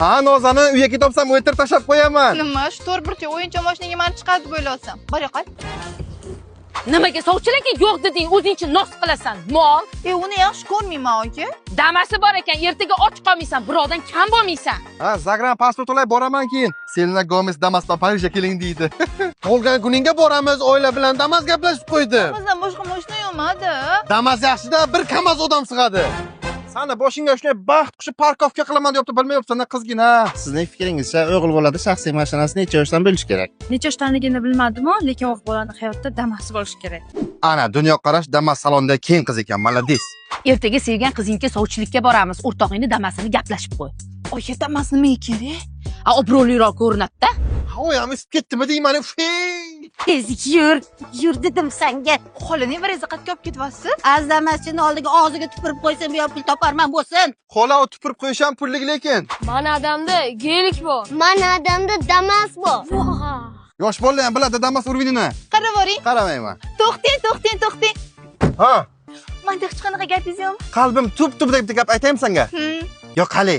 Ha, Nozani uyga ketopsam, o'tirib tashlab qo'yaman. Nima, shu to'rtburchak o'yinchoq mashinaga mani chiqadi deb o'ylayapsan. Bor yo'qol. Nimaga sovchilarga yo'q deding, o'zingchi nos qilasan, mol. Uni yaxshi ko'rmayman, aka. Damasi bor ekan, ertaga och qolmaysan, birovdan kam bo'lmaysan. Ha, Zagran pasport olay boraman keyin. Selena Gomez Damasdan Parijga keling deydi. Qolgan kuningga boramiz, oila bilan Damas gaplashib qo'ydi. Bizdan boshqa mashina yo'qmadi. Damas yaxshida, bir kamaz odam sig'adi. Sani boshingga shunday baxt qushi parkovka qilaman deyapti, bilmayapsan, qizgina. Sizning fikringizcha o'g'il bolada shaxsiy mashinasini necha yoshdan bo'lish kerak? Necha yoshdaligini bilmadim-ku, lekin o'g'il bolani hayotda Damas bo'lishi kerak. Ana, dunyoqarash Damas salonida keng qiz ekan, malades. Ertaga sevgan qizingga sovchilikka boramiz, o'rtog'ingni Damasini gaplashib qo'y. Oyi, Damas nimaga kerak? Ha, obro'liroq ko'rinadi-da. Oyam isib ketdimi deyman. Tez yur dedim senga. Xola, nevarangizni qayerga olib ketyapsiz? Azdamasini oldiga og'ziga tupurib qo'ysam, bu pul toparman bo'lsin. Xola, o tupurib qo'yish ham pullik lekin. Mana adamda gelik bor. Mana adamda Damas bor. Yosh bolalar ham biladi Damas urvinini. Qarab boring. Qaramayman. To'xting. Ha, Mantiq chiqqanaqa gapingiz yo'qmi? qalbim tup deb gap aytaymi senga? Yo, qale.